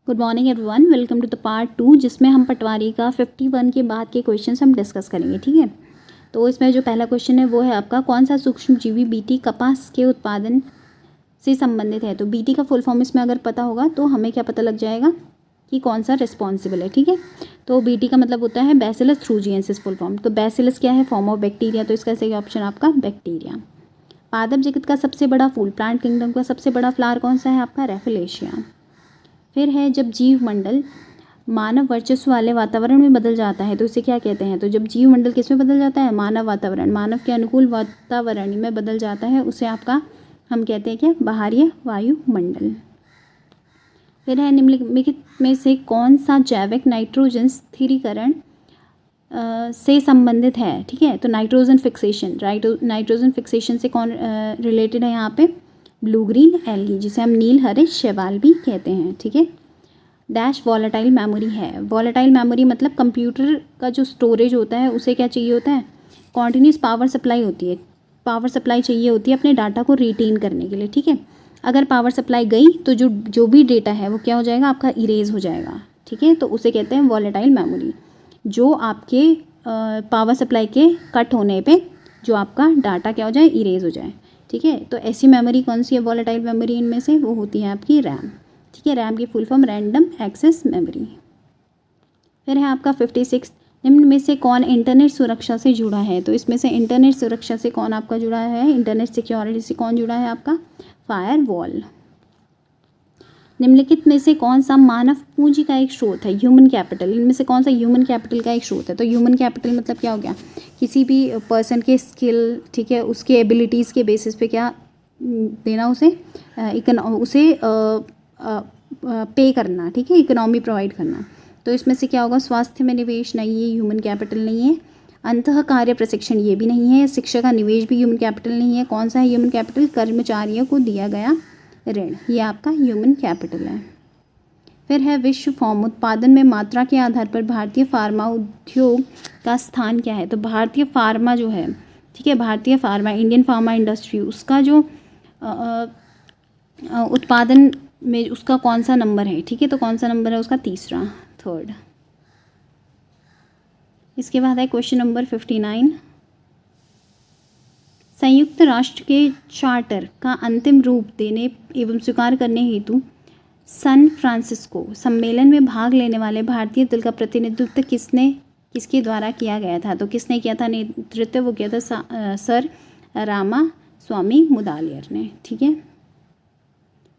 Good morning everyone, welcome to the part 2 जिसमें हम पटवारी का 51 के बाद के क्वेश्चंस हम डिस्कस करेंगे। ठीक है, तो इसमें जो पहला क्वेश्चन है वो है आपका, कौन सा सूक्ष्म जीवी बीटी कपास के उत्पादन से संबंधित है। तो बीटी का फुल फॉर्म इसमें अगर पता होगा तो हमें क्या पता लग जाएगा कि कौन सा रिस्पॉन्सिबल है। ठीक है, तो बीटी का मतलब होता है बैसिलस थ्रूजिएंसिस फुल फॉर्म। तो बैसिलस क्या है? फॉर्म ऑफ बैक्टीरिया, तो इसका सही ऑप्शन आपका बैक्टीरिया। पादप जगत का सबसे बड़ा फूल, प्लांट किंगडम का सबसे बड़ा फ्लावर कौन सा है? आपका रेफिलेशिया। फिर है, जब जीव मंडल मानव वर्चस्व वाले वातावरण में बदल जाता है तो इसे क्या कहते हैं। तो जब जीव मंडल किस में बदल जाता है? मानव वातावरण, मानव के अनुकूल वातावरण में बदल जाता है उसे आपका हम कहते हैं क्या? बाहरीय वायुमंडल। फिर है, निम्नलिखित में से कौन सा जैविक नाइट्रोजन स्थिरीकरण से संबंधित है। ठीक है, तो नाइट्रोजन फिक्सेशन, नाइट्रोजन फिक्सेशन से कौन रिलेटेड है यहाँ पे? ब्लू ग्रीन एल्गी, जिसे हम नील हरे शैवाल भी कहते हैं। ठीक है, डैश वॉलेटाइल मेमोरी है। वॉलेटाइल मेमोरी मतलब कंप्यूटर का जो स्टोरेज होता है उसे क्या चाहिए होता है? कॉन्टीन्यूस पावर सप्लाई होती है, पावर सप्लाई चाहिए होती है अपने डाटा को रिटेन करने के लिए। ठीक है, अगर पावर सप्लाई गई तो जो भी डेटा है वो क्या हो जाएगा? आपका इरेज हो जाएगा। ठीक है, तो उसे कहते हैं वॉलेटाइल मेमोरी। जो आपके पावर सप्लाई के कट होने पे जो आपका डाटा क्या हो जाए? इरेज हो जाए। ठीक है, तो ऐसी मेमोरी कौन सी है वॉलेटाइल मेमोरी? इनमें से वो होती है आपकी रैम। ठीक है, रैम की full form random access memory. फिर है आपका 56, निम्न में से कौन इंटरनेट सुरक्षा से जुड़ा है। तो इसमें से इंटरनेट सुरक्षा से कौन आपका जुड़ा है? इंटरनेट सिक्योरिटी से कौन जुड़ा है? आपका फायरवॉल। निम्नलिखित में से कौन सा मानव पूंजी का एक स्रोत है? Human capital. इनमें से कौन सा ह्यूमन कैपिटल का एक स्रोत है? तो ह्यूमन कैपिटल मतलब क्या हो गया? किसी भी पर्सन के स्किल, ठीक है, उसके एबिलिटीज़ के बेसिस पे क्या देना उसे? पे करना। ठीक है, इकोनॉमी प्रोवाइड करना। तो इसमें से क्या होगा? स्वास्थ्य में निवेश नहीं, ये ह्यूमन कैपिटल नहीं है। अंतः कार्य प्रशिक्षण ये भी नहीं है। शिक्षा का निवेश भी ह्यूमन कैपिटल नहीं है। कौन सा है ह्यूमन कैपिटल? कर्मचारियों को दिया गया ऋण, ये आपका ह्यूमन कैपिटल है। फिर है, विश्व फॉर्म उत्पादन में मात्रा के आधार पर भारतीय फार्मा उद्योग का स्थान क्या है। तो भारतीय फार्मा जो है, ठीक है, भारतीय फार्मा, इंडियन फार्मा इंडस्ट्री, उसका जो उत्पादन में उसका कौन सा नंबर है? ठीक है, तो कौन सा नंबर है उसका? तीसरा, थर्ड। इसके बाद है क्वेश्चन नंबर 59, संयुक्त राष्ट्र के चार्टर का अंतिम रूप देने एवं स्वीकार करने हेतु सैन फ्रांसिस्को सम्मेलन में भाग लेने वाले भारतीय दल का प्रतिनिधित्व किसके द्वारा किया गया था। तो किसने किया था नेतृत्व? वो किया था सर रामा स्वामी मुदालियर ने। ठीक है,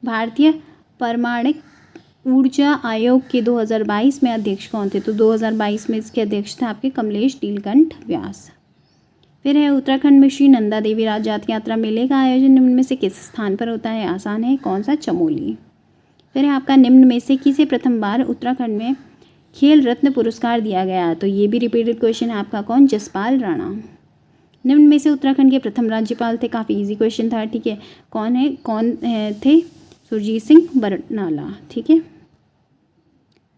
भारतीय परमाणु ऊर्जा आयोग के 2022 में अध्यक्ष कौन थे? तो 2022 में इसके अध्यक्ष थे आपके कमलेश नीलकंठ व्यास। फिर है, उत्तराखंड में श्री नंदा देवी राज यात्रा मेले का आयोजन निम्न में से किस स्थान पर होता है? आसान है, कौन सा? चमोली। फिर है आपका, निम्न में से किसे प्रथम बार उत्तराखंड में खेल रत्न पुरस्कार दिया गया? तो ये भी रिपीटेड क्वेश्चन है आपका, कौन? जसपाल राणा। निम्न में से उत्तराखंड के प्रथम राज्यपाल थे? काफ़ी इजी क्वेश्चन था। ठीक है, कौन थे? सुरजीत सिंह बरनाला। ठीक है,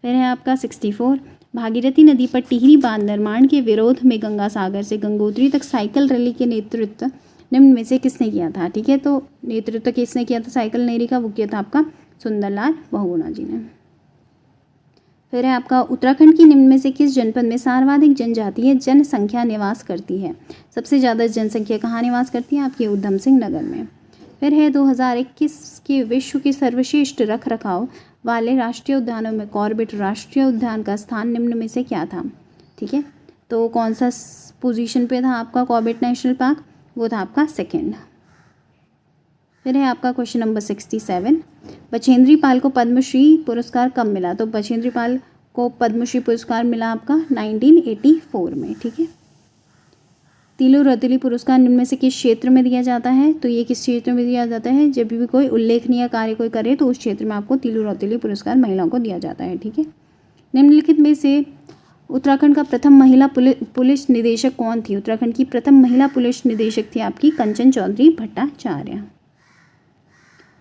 फिर है आपका 64, भागीरथी नदी पर टिहरी बांध निर्माण के विरोध में गंगा सागर से गंगोत्री तक साइकिल रैली के नेतृत्व निम्न में से किसने किया था? ठीक है, तो नेतृत्व किसने किया था साइकिल रैली का? वो किया था आपका सुंदरलाल बहुगुणा जी ने। फिर है आपका, उत्तराखंड की निम्न में से किस जनपद में सर्वाधिक जनजातीय जनसंख्या निवास करती है? सबसे ज़्यादा जनसंख्या कहाँ निवास करती है? आपके उधम सिंह नगर में। फिर है, 2021 के विश्व के सर्वश्रेष्ठ रख रखाव वाले राष्ट्रीय उद्यानों में कॉर्बेट राष्ट्रीय उद्यान का स्थान निम्न में से क्या था? ठीक है, तो कौन सा पोजीशन पे था आपका कॉर्बेट नेशनल पार्क? वो था आपका सेकंड। फिर है आपका क्वेश्चन नंबर 67, बछेंद्री पाल को पद्मश्री पुरस्कार कब मिला? तो बछेंद्री पाल को पद्मश्री पुरस्कार मिला आपका 1984 में। ठीक है, तीलू रौतेली पुरस्कार निम्न में से किस क्षेत्र में दिया जाता है? तो ये किस क्षेत्र में दिया जाता है? जब भी कोई उल्लेखनीय कार्य कोई करे तो उस क्षेत्र में आपको तीलू रौतेली पुरस्कार महिलाओं को दिया जाता है। ठीक है, निम्नलिखित में से उत्तराखंड का प्रथम महिला पुलिस निदेशक कौन थी? उत्तराखंड की प्रथम महिला पुलिस निदेशक थी आपकी कंचन चौधरी भट्टाचार्य।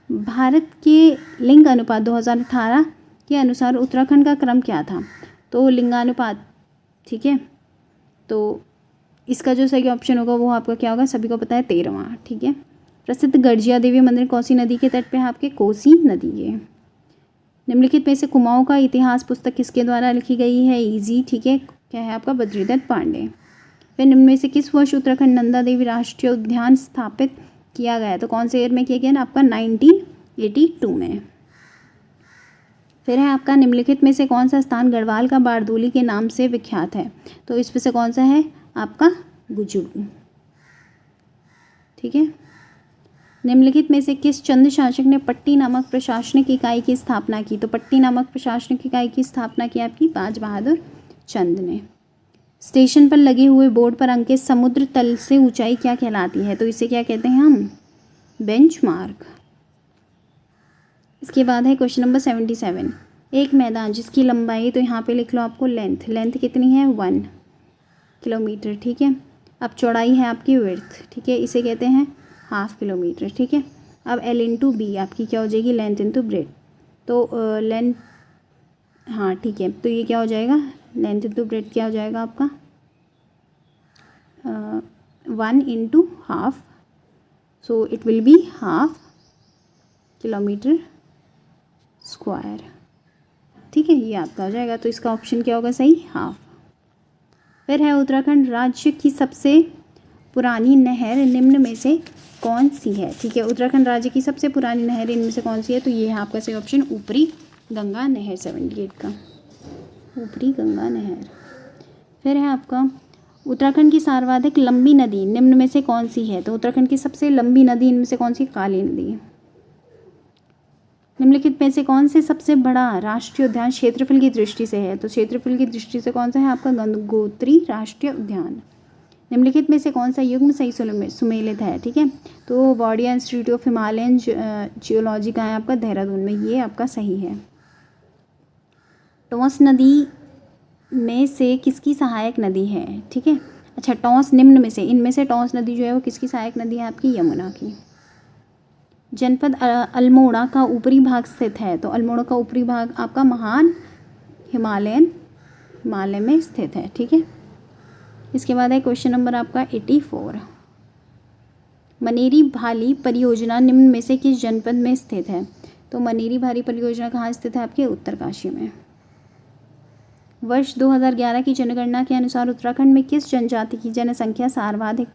भारत के लिंग अनुपात 2018 के अनुसार उत्तराखंड का क्रम क्या था? तो लिंगानुपात, ठीक है, तो इसका जो सही ऑप्शन होगा वो आपका क्या होगा? सभी को पता है 13वां। ठीक है, प्रसिद्ध गर्जिया देवी मंदिर कोसी नदी के तट पे है आपके? कोसी नदी के। निम्नलिखित में से कुमाऊं का इतिहास पुस्तक किसके द्वारा लिखी गई है? इजी, ठीक है, क्या है आपका? बद्रीदत्त पांडे। फिर निम्न में से किस वर्ष उत्तराखंड नंदा देवी राष्ट्रीय उद्यान स्थापित किया गया? तो कौन से ईयर में किया गया ना आपका? 1982 में। फिर है आपका निम्नलिखित में से कौन सा स्थान गढ़वाल का बारदोली के नाम से विख्यात है? तो इसमें से कौन सा है आपका? गुजुड़ू, ठीक है। निम्नलिखित में से किस चंद शासक ने पट्टी नामक प्रशासनिक इकाई की स्थापना की? तो पट्टी नामक प्रशासनिक इकाई की स्थापना की आपकी बाज बहादुर चंद ने। स्टेशन पर लगे हुए बोर्ड पर अंकित समुद्र तल से ऊंचाई क्या कहलाती है? तो इसे क्या कहते हैं हम? बेंचमार्क। इसके बाद है क्वेश्चन नंबर 77। एक मैदान जिसकी लंबाई, तो यहाँ पे लिख लो आपको लेंथ कितनी है? 1 किलोमीटर, ठीक है। अब चौड़ाई है आपकी विड्थ, ठीक है, इसे कहते हैं ½ किलोमीटर, ठीक है। अब L/B आपकी क्या हो जाएगी? Length into breadth. तो लेंथ, हाँ ठीक है, तो ये क्या हो जाएगा? लेंथ इंटू ब्रेथ क्या हो जाएगा आपका? 1 × ½ so it will be ½ kilometre square, ठीक है, ये आपका हो जाएगा। तो इसका ऑप्शन क्या होगा सही? ½। फिर है उत्तराखंड राज्य की सबसे पुरानी नहर निम्न में से कौन सी है? ठीक है, उत्तराखंड राज्य की सबसे पुरानी नहर इनमें से कौन सी है? तो ये है आपका सही ऑप्शन ऊपरी गंगा नहर, 78 का ऊपरी गंगा नहर। फिर है आपका उत्तराखंड की सर्वाधिक लंबी नदी निम्न में से कौन सी है? तो उत्तराखंड की सबसे लंबी नदी इनमें से कौन सी? काली नदी। निम्नलिखित में से कौन से सबसे बड़ा राष्ट्रीय उद्यान क्षेत्रफल की दृष्टि से है? तो क्षेत्रफल की दृष्टि से कौन सा है आपका? गंगोत्री राष्ट्रीय उद्यान। निम्नलिखित में से कौन सा युग्म सही सुमेलित है? ठीक है, तो Wadia institute of Himalayan geology का है आपका देहरादून में, ये आपका सही है। टॉस नदी में से किसकी सहायक नदी है? ठीक है, अच्छा, टॉस निम्न में से, इनमें से टॉस नदी जो है वो किसकी सहायक नदी है? आपकी यमुना की। जनपद अल्मोड़ा का ऊपरी भाग स्थित है, तो अल्मोड़ा का ऊपरी भाग आपका महान हिमालय में स्थित है, ठीक है। इसके बाद है क्वेश्चन नंबर आपका 84। मनेरी भाली परियोजना निम्न में से किस जनपद में स्थित है? तो मनेरी भाली परियोजना कहाँ स्थित है? आपके उत्तरकाशी में। वर्ष 2011 की जनगणना के अनुसार उत्तराखंड में किस जनजाति की जनसंख्या सर्वाधिक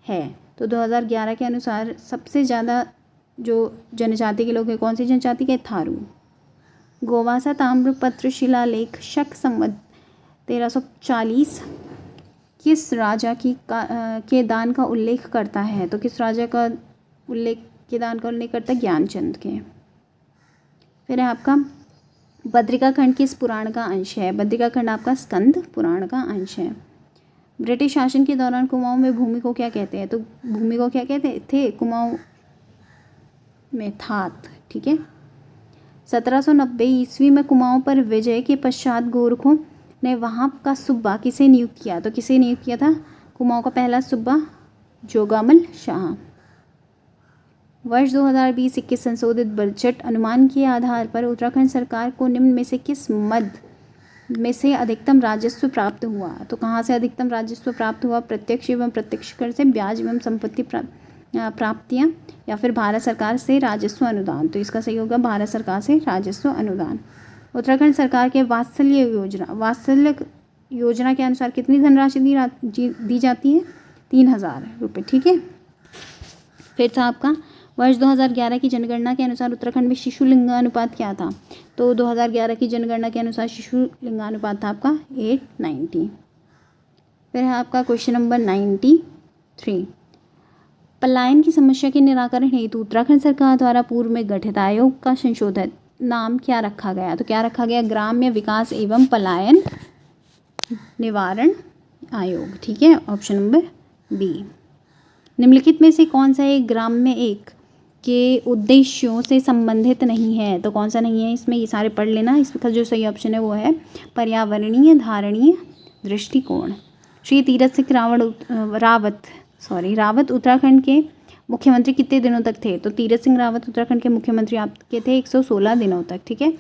है? तो 2011 के अनुसार सबसे ज़्यादा जो जनजाति के लोग हैं, कौन सी जनजाति के? थारू। गोवासा ताम्रपत्र शिलालेख शक संवत 1340 किस राजा के दान का उल्लेख करता है? तो किस राजा का दान का उल्लेख करता है? ज्ञानचंद के। फिर है आपका बद्रिका खंड किस पुराण का अंश है? बद्रिका खंड आपका स्कंद पुराण का अंश है। ब्रिटिश शासन के दौरान कुमाऊं में भूमि को क्या कहते हैं? तो भूमि को क्या कहते थे कुमाऊं में? थात, ठीक है। 1790 ईस्वी में कुमाऊं पर विजय के पश्चात गोरखों ने वहाँ का सूबा किसे नियुक्त किया? तो किसे नियुक्त किया था कुमाऊं का पहला सूबा? जोगामल शाह। वर्ष 2020-21 संशोधित बजट अनुमान के आधार पर उत्तराखंड सरकार को निम्न में से किस मद में से अधिकतम राजस्व प्राप्त हुआ? तो कहाँ से अधिकतम राजस्व प्राप्त हुआ? प्रत्यक्ष एवं प्रत्यक्ष कर से, ब्याज एवं संपत्ति प्राप्तियाँ, या फिर भारत सरकार से राजस्व अनुदान। तो इसका सही होगा भारत सरकार से राजस्व अनुदान। उत्तराखंड सरकार के वात्सल्य योजना के अनुसार कितनी धनराशि दी जाती है? 3000 रुपये, ठीक है। फिर था आपका वर्ष 2011 की जनगणना के अनुसार उत्तराखंड में शिशु लिंगानुपात क्या था? तो 2011 की जनगणना के अनुसार शिशु लिंगानुपात था आपका 8:90। फिर है आपका क्वेश्चन नंबर 93। पलायन की समस्या के निराकरण हेतु उत्तराखंड सरकार द्वारा पूर्व में गठित आयोग का संशोधित नाम क्या रखा गया? तो क्या रखा गया? ग्राम्य विकास एवं पलायन निवारण आयोग, ठीक है, ऑप्शन नंबर बी। निम्नलिखित में से कौन सा एक ग्राम्य एक के उद्देश्यों से संबंधित नहीं है? तो कौन सा नहीं है इसमें? ये सारे पढ़ लेना। इसका जो सही ऑप्शन है वो है पर्यावरणीय धारणीय दृष्टिकोण। श्री तीरथ सिंह रावत उत्तराखंड के मुख्यमंत्री कितने दिनों तक थे? तो तीरथ सिंह रावत उत्तराखंड के मुख्यमंत्री आपके थे 116 दिनों तक, ठीक है।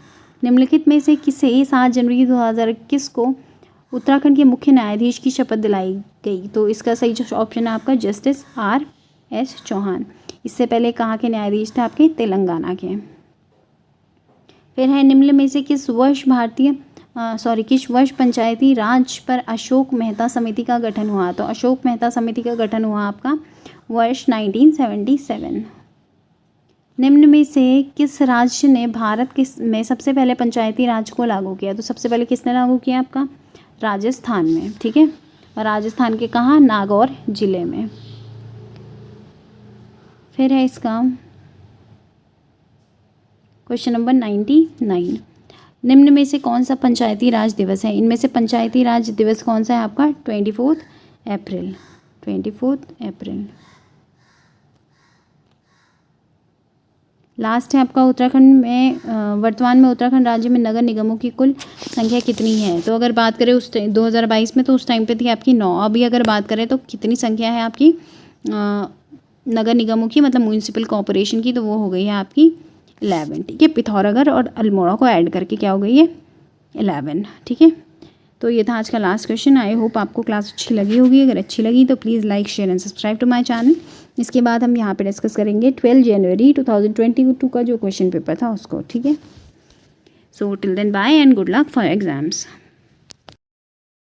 निम्नलिखित में से किसे 7 जनवरी 2021 को उत्तराखंड के मुख्य न्यायाधीश की शपथ दिलाई गई? तो इसका सही जो ऑप्शन है आपका जस्टिस R.S. चौहान। इससे पहले कहाँ के न्यायाधीश थे? आपके तेलंगाना के। फिर है निम्न में से किस वर्ष पंचायती राज पर अशोक मेहता समिति का गठन हुआ? तो अशोक मेहता समिति का गठन हुआ आपका वर्ष 1977। निम्न में से किस राज्य ने भारत में सबसे पहले पंचायती राज को लागू किया? तो सबसे पहले किसने लागू किया? आपका राजस्थान में, ठीक है। और राजस्थान के कहाँ? नागौर जिले में। फिर है इसका क्वेश्चन नंबर 99। निम्न में से कौन सा पंचायती राज दिवस है? इनमें से पंचायती राज दिवस कौन सा है आपका? 24 अप्रैल। लास्ट है आपका उत्तराखंड में वर्तमान में उत्तराखंड राज्य में नगर निगमों की कुल संख्या कितनी है? तो अगर बात करें उस 2022 में तो उस टाइम पे थी आपकी 9। अभी अगर बात करें तो कितनी संख्या है आपकी नगर निगमों की, मतलब म्यूनिसिपल कॉरपोरेशन की? तो वो हो गई है आपकी 11, ठीक है। पिथौरागढ़ और अल्मोड़ा को ऐड करके क्या हो गई है? 11, ठीक है। तो ये था आज का लास्ट क्वेश्चन। आई होप आपको क्लास अच्छी लगी होगी। अगर अच्छी लगी तो please like, share and subscribe to my channel. इसके बाद हम यहाँ पे डिस्कस करेंगे 12 जनवरी 2022 का जो क्वेश्चन पेपर था उसको, ठीक है। So till then bye and good luck for exams.